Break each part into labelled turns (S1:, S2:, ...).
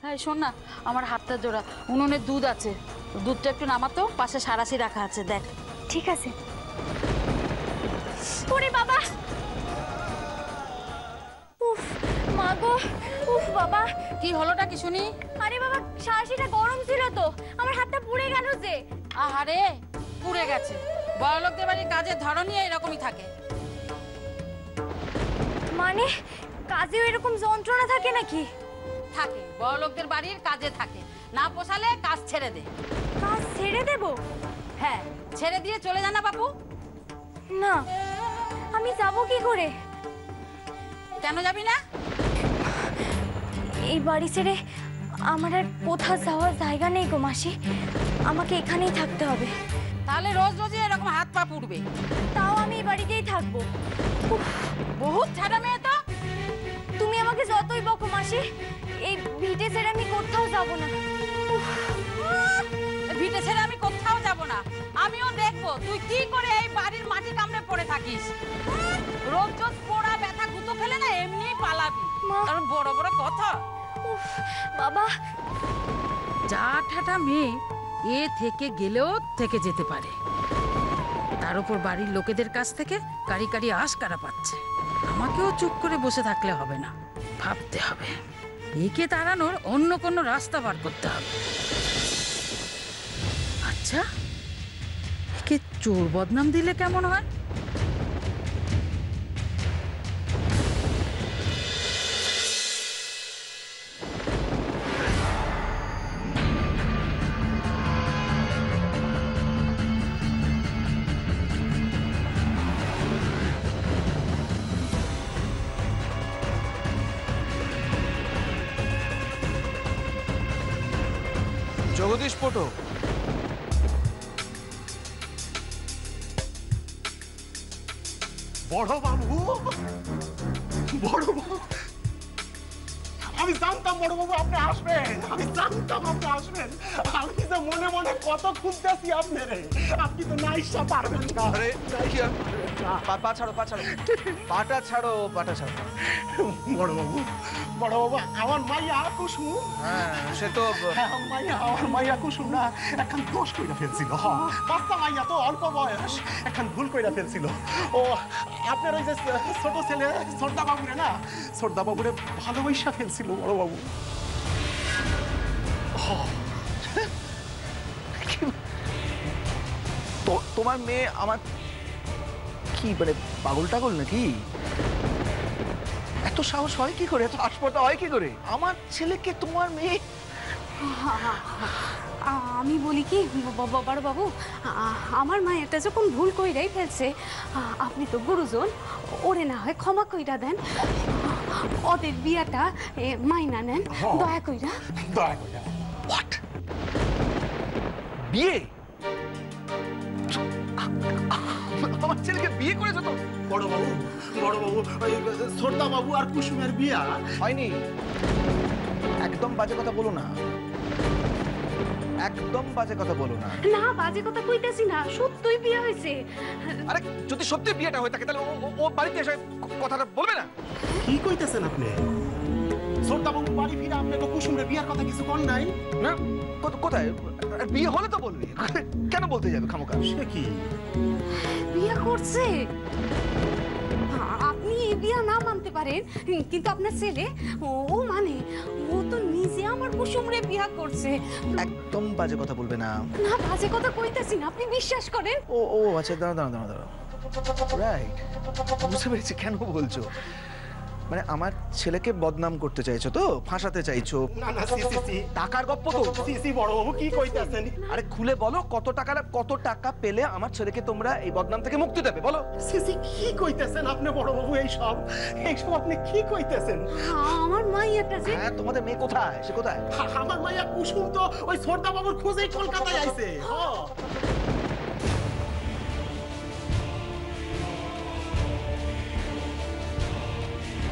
S1: হ্যাঁ শোন না, আমার হাতটা জোড়া, উনুনের দুধ আছে, দুধটা একটু নামাতো, পাশে সারাশি রাখা আছে, দেখ।
S2: ঠিক আছে। ওরে বাবা, উফ মা গো, উফ বাবা।
S1: কি হলোটা কি শুনি?
S2: আরে বাবা, সারাশিটা গরম ছিল তো, আমার হাতটা পুড়ে গেল যে।
S1: আহারে, পুড়ে গেছে। বড়লোকদের বাড়ির কাজের ধরনই এরকমই থাকে।
S2: মানে কাজেও এরকম যন্ত্রণা থাকে নাকি?
S1: থাকে, বড়লোকদের বাড়ির কাজে থাকে। না পোষালে কাজ ছেড়ে দে।
S2: কাজ ছেড়ে দেব?
S1: হ্যাঁ, ছেড়ে দিয়ে চলে যা না বাপু।
S2: না, আমি যাব কি করে?
S1: কেন যাবি না?
S2: এই বাড়ি ছেড়ে আমার আর কোথাও যাওয়ার জায়গা নেই গো মাসি, আমাকে এখানেই থাকতে হবে।
S1: তাহলে রোজ রোজই এরকম হাত পা পুড়বে।
S2: তাও আমি এই বাড়িতেই থাকবো।
S1: বহুত ছাড়া মেয়ে তো।
S2: তুমি আমাকে যতই বকো মাসি, এই ভিটে ছেড়ে আমি কোথাও যাব না।
S1: ভিটে ছেড়ে আমি কোথাও যাব না। আমিও দেখবো তুই কি করে এই বাড়ির মাটি কামড়ে পড়ে থাকিস। রোজ রোজ পোড়া ব্যথা গুঁতো ফেলে না এমনিই পালাবি। কারণ বড় বড় কথা।
S2: বাবা,
S1: যা ঠাটা মেয়ে, এ থেকে গেলেও থেকে যেতে পারে। তার উপর বাড়ির লোকেদের কাছ থেকে কারি কারি আশকারা পাচ্ছে। আমাকেও চুপ করে বসে থাকলে হবে না, ভাবতে হবে। একে তাড়ানোর অন্য কোনো রাস্তা বার করতে হবে। আচ্ছা, একে চোর বদনাম দিলে কেমন হয়?
S3: জগদীশ পটো,
S4: বড় বাবু, বড় বাবু, আমি জানতাম বড় বাবু আপনি আসবেন, আমি জানতাম আপনি আসবেন। আমি তো মনে মনে কত খুঁজতেছি আপনারে, আপনি তো না ইচ্ছা পারবেন না।
S3: আরে পা ছাড়ো, পা ছাড়ো, পাটা ছাড়ো, পাটা ছাড়ো।
S4: বড় বাবু, বড় বাবু, আমার মাইয়া কুসুম।
S3: হ্যাঁ, সে তো
S4: আমার মাইয়া কুসুম না এখন দোষ কইরা ফেলছিল। বাচ্চা মাইয়া তো, অল্প বয়স, এখন ভুল কইরা ফেলছিল। ও আপনার ওই যে ছোট ছেলে সর্দা বাবুরে না, সর্দা বাবুরে ভালোবাসা ফেলছিল বড় বাবু।
S3: তোমার মেয়ে আমার কি মানে পাগল টাগল নাকি? এত সাহস হয় কি করে, এত হাসপাতাল হয় কি করে? আমার ছেলেকে তোমার মেয়ে?
S5: আমি বলি কি বড় বাবু, আমার মা এটা যখন ভুল কইরাই ফেলছে, আপনি তো গুরুজন, ওরে না হয় ক্ষমা কইরা দেন, ওদের বিয়াটা মাইনা নেন দয়া কইরা।
S4: দয়া কইরা?
S3: হোয়াট? বিয়ে? আমার ছেলেকে বিয়ে করেছো তো?
S4: বড় বাবু, বড় বাবু, ওই সর্দা বাবু আর কুসুমের বিয়া
S3: হয়নি। একদম বাজে কথা বলো না, একদম বাজে কথা বলো না।
S5: না, বাজে কথা কইতেছি না, সত্যই বিয়ে হয়েছে।
S3: আরে যদি সত্যি বিয়েটা হয়ে থাকে তাহলে ও বাড়িতে এসে কথাটা বলবে না?
S4: কি কইতেছেন আপনি? সর্দা বাবু বাড়ি ফিরে আপনাকে কুসুমের বিয়ার কথা কিছু কর নাই?
S3: না, কোথায়? বিয়ে হলে তো বলবি, কেন বলতে যাবে খামোকা?
S4: সে কি
S5: বিয়ে করছে? আপনি এই বিয়া না মানতে পারেন, কিন্তু আপনার ছেলে ও মানে, ও তো নিজে আমার কুসুমরে বিয়া করছে।
S3: একদম বাজে কথা বলবে না।
S5: না, বাজে কথা কইতাছি না, আপনি বিশ্বাস করেন।
S3: ও আচ্ছা, দাঁড়াও। রাইট, বুঝতে পেরেছি কেন বলছো। মানে আমার ছেলেকে বদনাম করতে চাইছো তো, ফাঁসাতে চাইছো?
S4: না না, সি
S3: টাকার গপ্প তো।
S4: সি বড় বাবু কি কইতাছেন?
S3: আরে খুলে বলো, কত টাকা পেলে আমার ছেলেকে তোমরা এই বদনাম থেকে মুক্তি দেবে বলো?
S4: সি কি কইতাছেন আপনি বড় বাবু? এইসব আপনি কি কইতাছেন?
S5: আমার মাইয়াটা যে,
S3: হ্যাঁ, তোমাদের মেয়ে কোথায়? সে কোথায়?
S4: আমার মাইয়া কুসুম তো ওই সর্দা বাবুর খোঁজেই কলকাতায় আইছে।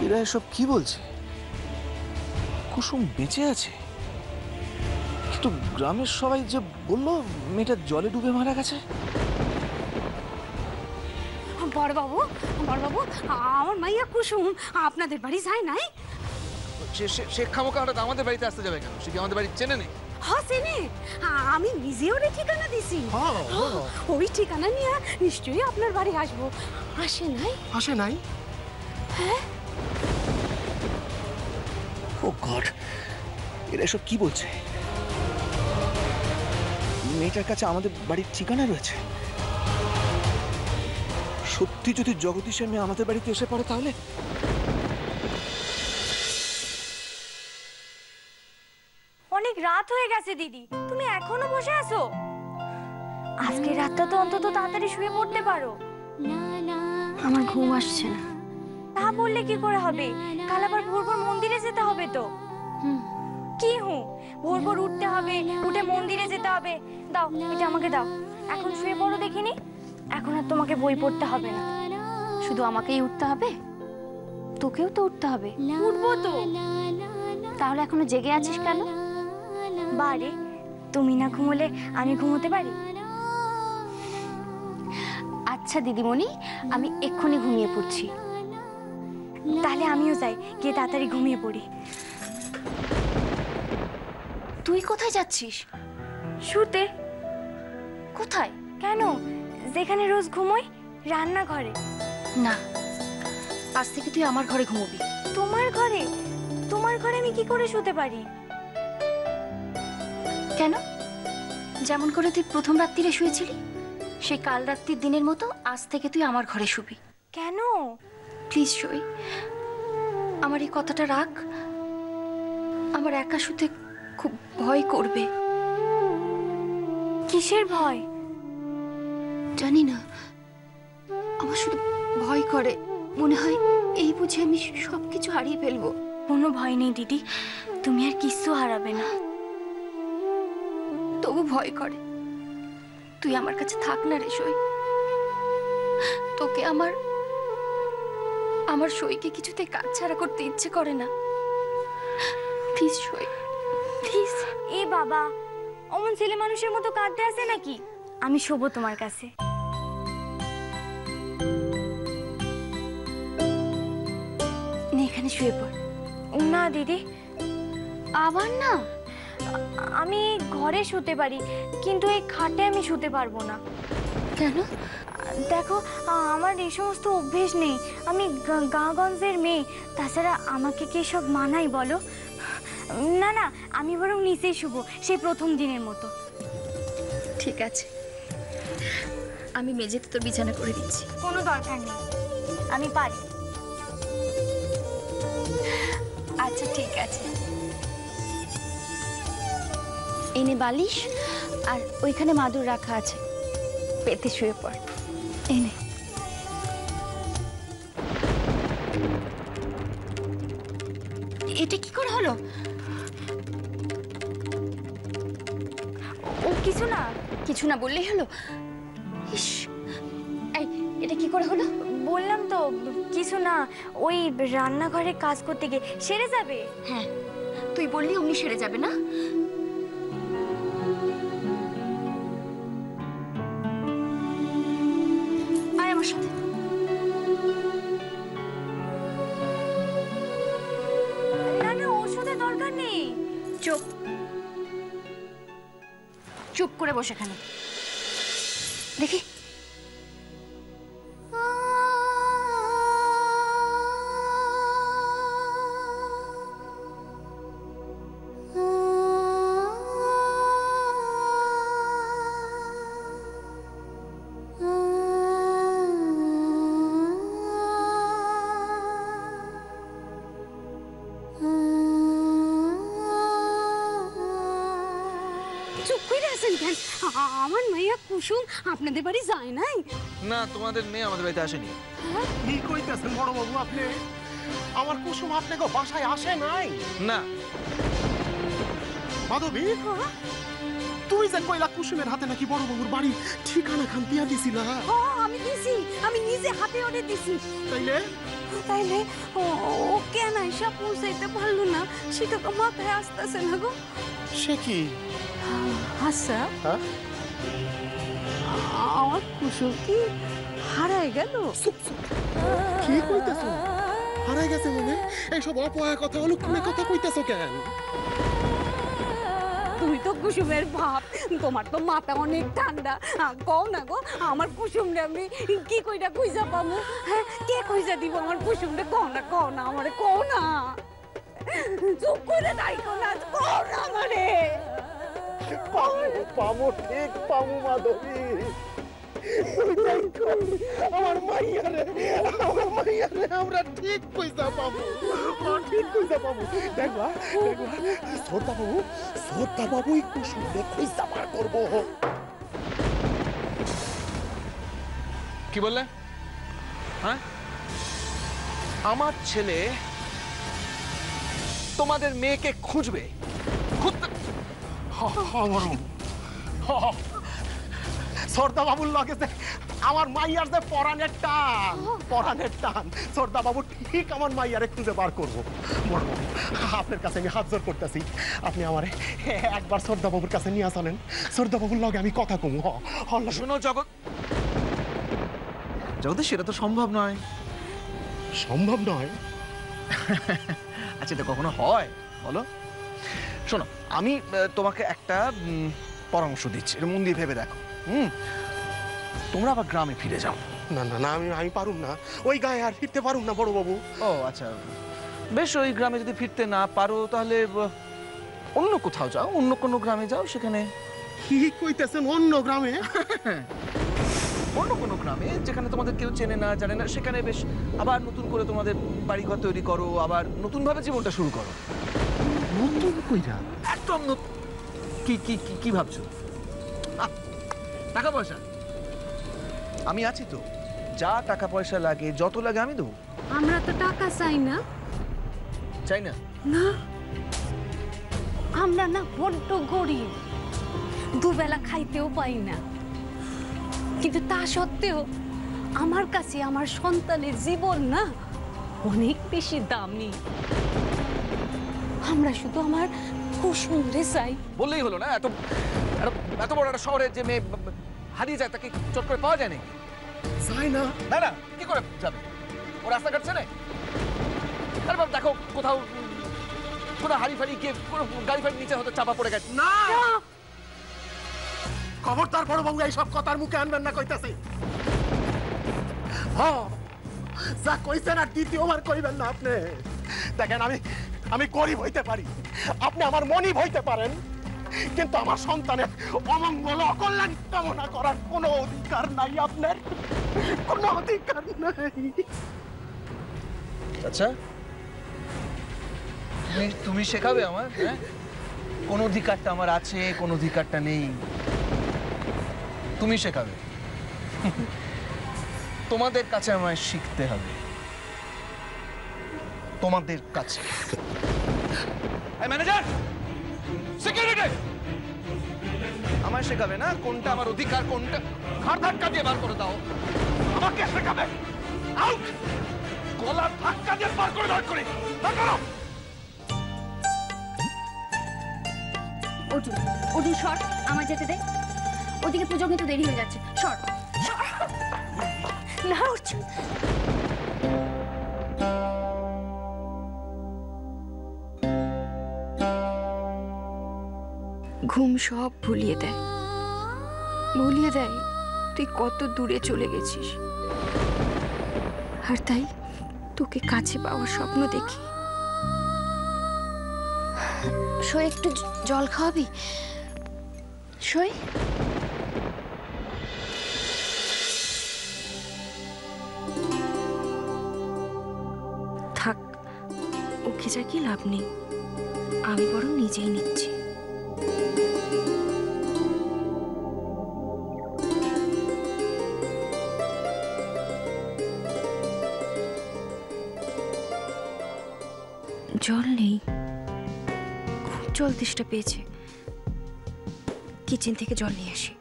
S3: এরা এসব কি বলছে? কুসুম বেঁচে আছে, কিন্তু গ্রামের সবাই যে বললো মেয়েটা জলে ডুবে মারা গেছে।
S5: বড় বাবু, আমার মাইয়া কুসুম আপনাদের বাড়ি যায় নাই?
S3: সে খামোকা হঠাৎ আমাদের বাড়িতে আসতে যাবে কেন? সে কি আমাদের বাড়ি চেনে নেই?
S5: হ্যাঁ চেনে, আমি নিজে ওরে ঠিকানা দিছি। ওই ঠিকানা নিয়ে নিশ্চয়ই আপনার বাড়ি আসবো। আসে নাই?
S4: আসে নাই?
S5: হ্যাঁ।
S3: ও গড, এরা এসব কি বলছে? মেয়েটার কাছে আমাদের বাড়ির ঠিকানা রয়েছে। সত্যি যদি জগদীশের মেয়ে আমাদের বাড়িতে এসে পড়ে তাহলে?
S2: অনেক রাত হয়ে গেছে দিদি, তুমি এখনো বসে আছো? আজকে রাতটা তো অন্তত তাড়াতাড়ি শুয়ে পড়তে পারো।
S5: আমার ঘুম আসছে না।
S2: তা বললে কি করে হবে? কাল আবার ভোর ভোর মন্দিরে যেতে হবে তো। কি ভোর ভোর উঠতে হবে, উঠে মন্দিরে যেতে হবে। দাও, এটা আমাকে দাও। এখন শুয়ে পড়ো দেখিনি। এখন আর তোমাকে বই পড়তে হবে না।
S5: শুধু আমাকেই উঠতে হবে? তোকেও তো উঠতে হবে।
S2: উঠবো তো।
S5: তাহলে এখনো জেগে আছিস কেন?
S2: বারে, তুমি না ঘুমোলে আমি ঘুমোতে পারি?
S5: আচ্ছা দিদিমণি, আমি এক্ষুনি ঘুমিয়ে পড়ছি।
S2: তাহলে আমিও যাই, গিয়ে তাড়াতাড়ি ঘুমিয়ে পড়ি।
S5: তুই কোথায় যাচ্ছিস?
S2: শুতে।
S5: কোথায়?
S2: কেন? যেখানে রোজ ঘুমোই, রান্নাঘরে।
S5: না, আজ থেকে তুই আমার ঘরে ঘুমোবি।
S2: তোমার ঘরে? তোমার ঘরে আমি কি করে শুতে পারি?
S5: কেন? যেমন করে তুই প্রথম রাত্রিরে শুয়েছিলি, সেই কাল রাত্রির দিনের মতো আজ থেকে তুই আমার ঘরে শুবি।
S2: কেন?
S5: প্লিজ সই, আমার এই কথাটা রাখ। আমার একা শুতে খুব ভয় করবে।
S2: কিসের ভয়?
S5: জানি না, আমার শুধু ভয় করে। মনে হয় এই বুঝে আমি সবকিছু হারিয়ে ফেলবো।
S2: কোনো ভয় নেই দিদি, তুমি আর কিচ্ছু হারাবে না।
S5: তবু ভয় করে। তুই আমার কাছে থাক না রে সই। তোকে আমার সইকে কিছুতে কাজ ছাড়া করতে ইচ্ছে করে না। প্লিজ সই, প্লিজ।
S2: এ বাবা, অমন ছেলে মানুষের মতো কাঁদতে আসে নাকি? আমি শোবো তোমার কাছে।
S5: নে এখানে শুয়ে পড়।
S2: না দিদি,
S5: আবার না?
S2: আমি ঘরে শুতে পারি, কিন্তু এই খাটে আমি শুতে পারবো না।
S5: কেন?
S2: দেখো, আমার এই সমস্ত অভ্যেস নেই। আমি গাঁগঞ্জের মেয়ে, তাছাড়া আমাকে কি সব মানাই বলো? না না, আমি বরং নিচেই শুবো, সেই প্রথম দিনের মতো।
S5: ঠিক আছে, আমি মেঝেতে তোর বিছানা করে দিচ্ছি।
S2: কোনো দরকার নেই, আমি পারি।
S5: আচ্ছা ঠিক আছে, এনে বালিশ আর ওইখানে মাদুর রাখা আছে, পেতে শুয়ে পড়। এনে। এটা কি করে হলো?
S2: ও কিছু না।
S5: কিছু না বললেই হলো? ইস, এই এটা কি করে হলো?
S2: বললাম তো কিছু না, ওই রান্নাঘরে কাজ করতে গিয়ে সেরে যাবে।
S5: হ্যাঁ, তুই বললি অমনি সেরে যাবে না? আয় আমার সাথে।
S2: না না, ওষুধের দরকার নেই।
S5: চুপ, চুপ করে বসে এখানে দেখি। চুপ করে আছেন কেন? আমার মাইয়া কুসুম আপনাদের বাড়ি যায় নাই?
S3: না, তোমাদের মেয়ে আমাদের বাড়িতে আসেনি।
S4: কি কইতেছেন বড় বাবু আপনি? আমার কুসুম আপনাকে বাসায় আসে নাই?
S3: না।
S4: মাধবী, তুই যে কইলা কুসুমের হাতে নাকি বড় বাবুর বাড়ি ঠিকানা খান দিয়া দিছিলা?
S5: আমি দিছি, আমি নিজে হাতে ওরে দিছি।
S4: তাইলে
S5: তাইলে ও কেন এসব পৌঁছাইতে পারলো না, সেটা তো মাথায় আসতেছে না গো।
S4: সে কি?
S1: আচ্ছা,
S4: হ্যাঁ,
S1: আমার কুসুম কি হারায় গেল?
S4: কি কইতেছ? হারাই গেছে মানে এইসব অপয়া কথা অলক্ষণে কথা কইতেছো কেন?
S5: তুমি তো কুসুমের বাপ, তোমার তো মাথা অনেক ঠান্ডা। কও না গো, আমার কুসুমরে আমি কি কইরা কইজা পামু? হ্যাঁ, কে কইজা দিব আমার কুসুমরে? কও না আমারে, কও না। চুপ করে দাঁড়িয়ে না, কও না আমারে।
S4: পামো ঠিক পামো মাধবী। আমার মাইয়ারে আমরা ঠিক পয়সা পাবো, ঠিক পয়সা পাবো। দেখবা শ্রদ্ধা বাবু একটু শুনলে পয়সা বার করবো।
S3: কি বললে? হ্যাঁ, আমার ছেলে তোমাদের মেয়েকে খুঁজবে?
S4: শ্রদ্ধা বাবুর লগে যে আমার মাইয়ার যে পরাণের টান, শ্রদ্ধা বাবু ঠিক আমার মাইয়ারে খুঁজে বার করবো। বড় বাবু, আপনার কাছে আমি হাত জোর করতেছি, আপনি আমারে একবার শ্রদ্ধা বাবুর কাছে নিয়ে আসলেন। শ্রদ্ধা বাবুর লগে আমি কথা কমু।
S3: শোনো জগতে সেটা তো সম্ভব নয়।
S4: সম্ভব নয়?
S3: আচ্ছা, এটা কখনো হয় বলো? শোনো, আমি তোমাকে একটা পরামর্শ দিচ্ছি, এটা মন দিয়ে ভেবে দেখো। তোমরা আবার গ্রামে ফিরে যাও।
S4: না না না, আমি পারুম না, ওই গায়ে আর ফিরতে পারুম না বড় বাবু।
S3: ও আচ্ছা, বেশ, ওই গ্রামে যদি ফিরতে না পারো তাহলে অন্য কোথাও যাও, অন্য কোনো গ্রামে যাও। সেখানে
S4: কি কইতেছেন? অন্য গ্রামে?
S3: অন্য কোনো গ্রামে যেখানে তোমাদের কেউ চেনে না জানে না, সেখানে বেশ আবার নতুন করে তোমাদের বাড়িঘর তৈরি করো, আবার নতুন ভাবে জীবনটা শুরু করো।
S4: নতুন কইরা?
S3: একদম কি কি কি ভাবছো? টাকা পয়সা আমি আছি তো, যা টাকা পয়সা লাগে, যত লাগে আমি দেবো।
S5: আমরা তো টাকা চাই না।
S3: চাই না?
S5: না, আমরা না বড্ড গরিব, দুবেলা খাইতেও পাই না। কিন্তু তা সত্ত্বেও আমার কাছে আমার সন্তানের জীবন না অনেক বেশি দামি। আমরা শুধু আমার কুসুমরে চাই।
S3: বললেই হলো না? এত এত বড় একটা শহরে যে মেয়ে হারিয়ে যায়, তাকে চট করে পাওয়া যায় নাকি?
S4: চাই না?
S3: না না, কি করে যাবে? ও রাস্তা কাটছে না? আরে বাবা, দেখো কোথাও হারিয়ে ফারিয়ে গিয়ে গাড়ি ফাড়ি নিচে হতে চাপা পড়ে গেছে।
S4: না, খবরদার বড় বাবু, এইসব কথার মুখে আনবেন না কইতাছি। যা কইছেন আর দ্বিতীয়বার কইবেন না আপনি। দেখেন, আমি গরিব হইতে পারি, আপনি আমার মনিব হইতে পারেন, কিন্তু আমার সন্তানের অমঙ্গল অকল্যাণ কামনা করার কোনো অধিকার নাই আপনার, কোনো অধিকার নাই।
S3: আচ্ছা, তুমি শেখাবে আমার? হ্যাঁ, কোন অধিকারটা আমার আছে, কোন অধিকারটা নেই, তুমি শেখাবে। তোমাদের কাছে আমায় শিখতে হবে, তোমাদের কাছে। ম্যানেজার, সিকিউরিটি, আমায় শেখাবে না কোনটা আমার অধিকার, কোনটা। ঘাড় ধাক্কা দিয়ে বার করে দাও।
S4: আমাকে শেখাবে? আউট! গলা ধাক্কা দিয়ে বার করে দাঁড় করে
S2: অর্জুন শর্ট, আমার যেতে দে। ওদিকে পুজো কিন্তু দেরি হয়ে যাচ্ছে। শর্ট না অর্জুন।
S6: ঘুম সব ভুলিয়ে দেয় তুই কত দূরে চলে গেছিস, আর তাই তোকে কাছে পাওয়ার স্বপ্ন দেখি।
S2: সই, একটু জল খাওয়াবি? সই,
S6: থাক, ওকে যা কি লাভ নেই, আমি বরং নিজেই নিচ্ছি। জল নেই, খুব জল তেষ্টা পেয়েছে, কিচেন থেকে জল নিয়ে আসি।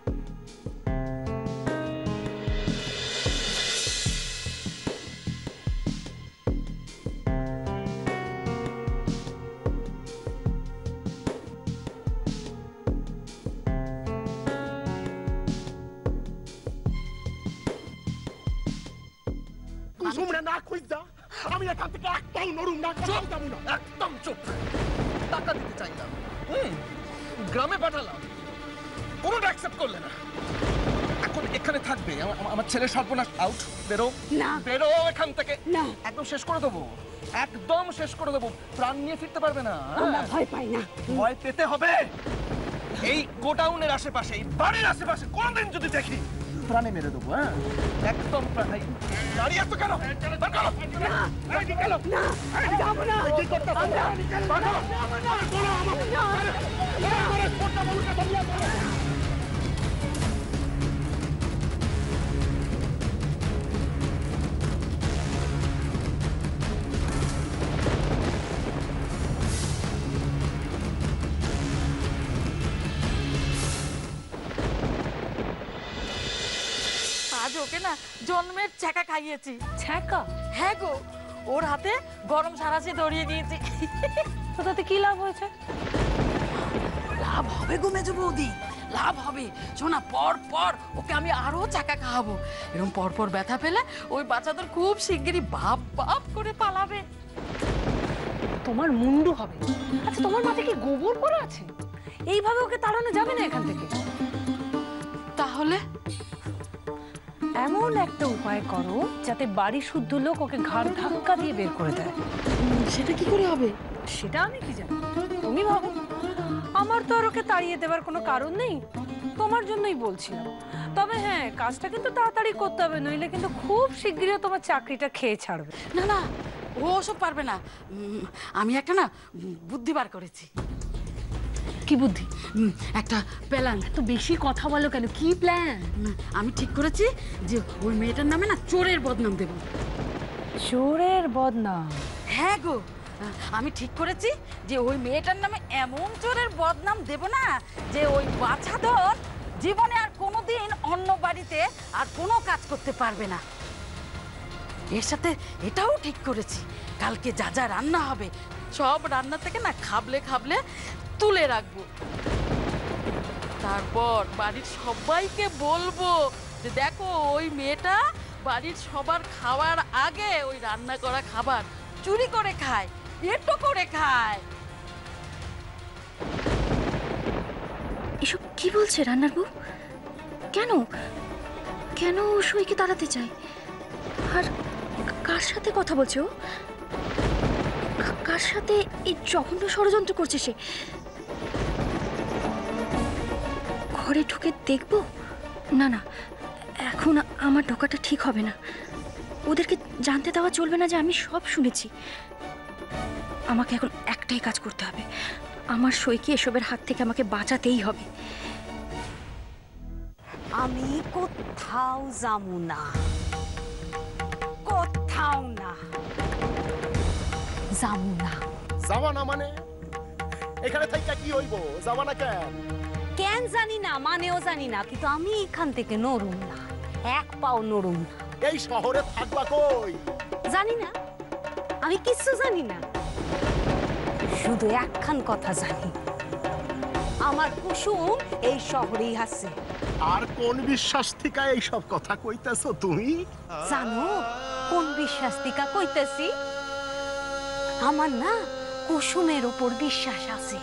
S4: কুসুমরে না খুঁজা আমি এখান থেকে একটাও নড়ুম না, চুপ যাবো না।
S3: একদম চুপ। টাকা দিতে চাইলাম, গ্রামে পাঠালাম, কোনোটা অ্যাকসেপ্ট করলে না। এখন এখানে থাকবে, আমার ছেলে সর্বনাশ। আউট, বেরো
S5: না।
S3: বেরো এখান থেকে।
S5: না।
S3: একদম শেষ করে দেবো, একদম শেষ করে দেবো। প্রাণ নিয়ে ফিরতে পারবে না।
S5: আমরা ভয় পাই না।
S3: ভয় পেতে হবে। এই গোডাউনের আশেপাশে, এই বাড়ির আশেপাশে কোনোদিন যদি দেখি, প্রাণে মেরে দেবো। হ্যাঁ, একদম প্রাণে। দাঁড়িয়ে আছো কেন? বার করো।
S5: না, যাবো না।
S4: কি করতেছ? বার করো। বলো আমাকে।
S1: আজ ওকে না জন্মের ছ্যাঁকা খাইয়েছি।
S5: ছ্যাঁকা?
S1: হ্যাঁ গো, ওর হাতে গরম সারাশি ধরিয়ে দিয়েছি।
S5: তো তাতে কি লাভ হয়েছে?
S1: লাভ হবে গো মেজো বৌদি, লাভ হবে। শোনা, পর পর ওকে আমি আরো চাকা খাওয়াবো। এরকম পর পর ব্যথা পেলে ওই বাচ্চাদের খুব শিগগিরই বাপ বাপ করে পালাবে।
S5: তোমার মুন্ডু হবে। আচ্ছা, তোমার মাথায় কি গোবর পড়ে আছে? এইভাবে ওকে তাড়ানো যাবে না এখান থেকে।
S1: তাহলে
S5: এমন একটা উপায় করো যাতে বাড়ি শুদ্ধ লোক ওকে ঘাড় ধাক্কা দিয়ে বের করে দেয়।
S1: সেটা কি করে হবে?
S5: সেটা আমি কি জানি, তুমি ভাবো। আমার তো আর ওকে তাড়িয়ে দেবার কোনো কারণ নেই, তোমার জন্যই বলছিলাম। তবে হ্যাঁ, কাজটা কিন্তু তাড়াতাড়ি করতে হবে, নইলে কিন্তু খুব শীঘ্রই তোমার চাকরিটা খেয়ে ছাড়বে।
S1: না না, ও ওসব পারবে না। আমি একটা না বুদ্ধি বার করেছি।
S5: কি বুদ্ধি?
S1: একটা প্ল্যান।
S5: তো বেশি কথা বলো কেন? কি প্ল্যান?
S1: আমি ঠিক করেছি যে ওই মেয়েটার নামে না চোরের বদনাম দেব।
S5: চোরের বদনাম?
S1: হ্যাঁ গো, আমি ঠিক করেছি যে ওই মেয়েটার নামে এমন চোরের বদনাম দেব না যে ওই বাছাধর জীবনে আর কোনোদিন অন্য বাড়িতে আর কোনো কাজ করতে পারবে না। এর সাথে এটাও ঠিক করেছি, কালকে যা যা রান্না হবে সব রান্না থেকে না খাবলে খাবলে তুলে রাখবো। তারপর বাড়ির সবাইকে বলবো যে দেখো, ওই মেয়েটা বাড়ির সবার খাওয়ার আগে ওই রান্না করা খাবার চুরি করে খায়, পেটো করে খায়।
S6: এসব কি বলছে রান্নার বউ? কেন কেন ও সইকে তাড়াতে চায়? আর কার সাথে কথা বলছে ও? কার সাথে এই জঘন্য ষড়যন্ত্র করছে সে? ঘরে ঢুকে দেখবো? না না, এখন আমার ঢোকাটা ঠিক হবে না। ওদেরকে জানতে দেওয়া চলবে না যে আমি সব শুনেছি। আমাকে এখন একটাই কাজ করতে হবে, আমার সইকে এসবের হাত থেকে আমাকে বাঁচাতেই হবে।
S5: আমি কোথাও যাবো না, কোথাও না যাবো না।
S4: যাবা না মানে? এখানে থাইকা কি হইব? যাবা না কেন?
S5: কেন জানি না, মানেও জানি না, কিন্তু আমি এখান থেকে নড়ুম না, এক পাও নড়ুম না।
S4: এই শহরে থাকবা কই?
S5: জানি না, আমি কিচ্ছু জানি না, শুধু একখান কথা জানি, আমার কুসুম এই শহরেই আছে।
S4: আর কোন বিশ্বাস থেকে এইসব কথা কইতেছো তুমি?
S5: জানো কোন বিশ্বাস থেকে কইতেছি? আমার না কুসুমের উপর বিশ্বাস আছে।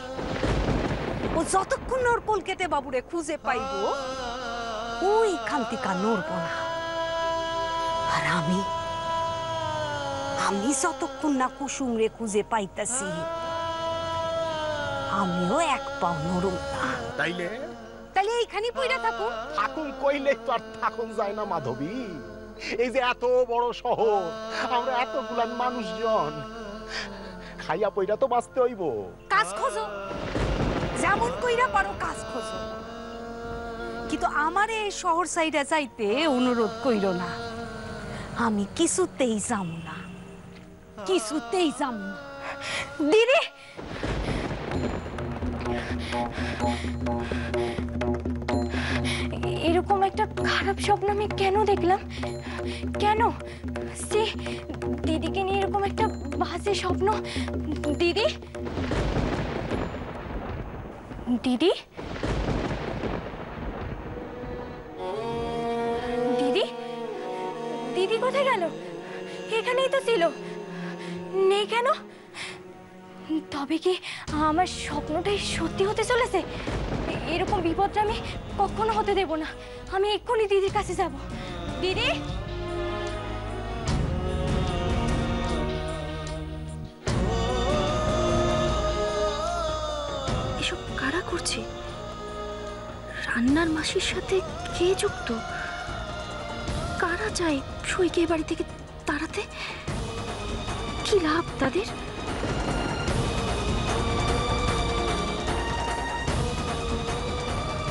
S5: ও যতক্ষণ ওর কলকেতে বাবুরে খুঁজে পাইব, ওইখান থেকে নড়বো না। আর আমি যতক্ষণ না কুসুম রে খুঁজে পাইতেছি, আমিও এক পাও নড়ব না।
S4: তাইলে
S5: এইখানে পইরা থাকুন।
S4: থাকুন কইলে তো আর থাকুন যায় না মাধবী। এই যে এত বড় শহর, আমরা এতগুলা মানুষজন, খাইয়া পইরা তো বাঁচতে হইব।
S5: কাজ খোঁজো, যেমন কইরা পারো কাজ খোঁজো, কিন্তু আমারে এই শহর সাইডে যাইতে অনুরোধ কইরো না। আমি কিছুতেই যাব না, কিছুতেই যাব না। দিদি, এরকম একটা খারাপ স্বপ্ন আমি কেন দেখলাম? কেন সে দিদিকে নিয়ে এরকম একটা বাজে স্বপ্ন? দিদি, দিদি, দিদি, দিদি কোথায় গেল? এখানেই তো ছিল।
S2: নেই কেন? তবে কি আমার স্বপ্নটাই সত্যি হতে চলেছে? এরকম বিপদটা আমি কখনো হতে দেব না। আমি এক্ষুনি দিদির কাছে যাব। দিদি,
S6: এসব কারা করছে? রান্নার মাসির সাথে কে যুক্ত? কারা চায় সইকে এ বাড়ি থেকে তাড়াতে? কি লাভ তাদের?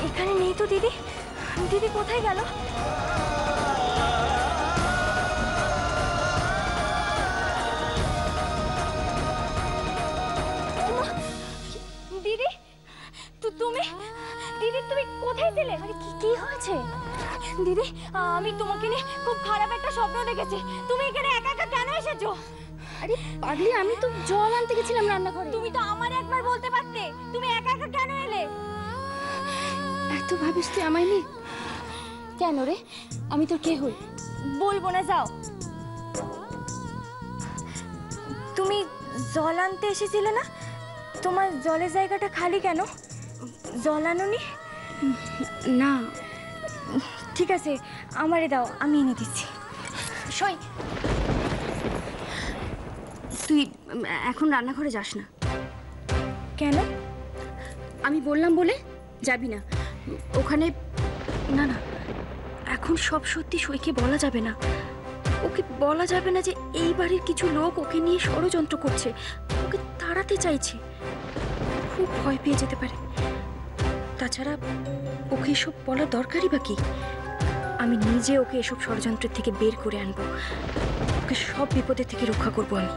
S2: এখানে নেই তো দিদি। দিদি কোথায় গেল? ওমা, দিদি, তুমি দিদি তুমি কোথায় ছিলে? আরে কি হয়েছে? দিদি, আমি তোমাকে নিয়ে খুব খারাপ একটা স্বপ্ন দেখেছি। তুমি এখানে একা একা কেন এসেছো?
S6: আরে পাগলি, আমি তো জল আনতে গেছিলাম রান্নাঘরে।
S2: তুমি তো আমার একবার বলতে পারতে। তুমি একা একা কেন এলে?
S6: এত ভাবিস তুই আমায় নিয়ে? কেন রে, আমি তোর কে হই?
S2: বলবো না, যাও। তুমি জল আনতে এসেছিলে না? তোমার জলের জায়গাটা খালি কেন? জল আনোনি?
S6: না।
S2: ঠিক আছে, আমারে দাও, আমি এনে দিচ্ছি।
S6: সই, তুই এখন রান্নাঘরে যাস না।
S2: কেন?
S6: আমি বললাম বলে যাবি না ওখানে। না না, এখন সব সত্যি সইকে বলা যাবে না। ওকে বলা যাবে না যে এই বাড়ির কিছু লোক ওকে নিয়ে ষড়যন্ত্র করছে, ওকে তাড়াতে চাইছে। খুব ভয় পেয়ে যেতে পারে। তাছাড়া ওকে এসব বলার দরকারই বা কি? আমি নিজে ওকে এসব ষড়যন্ত্রের থেকে বের করে আনবো। ওকে সব বিপদের থেকে রক্ষা করবো আমি।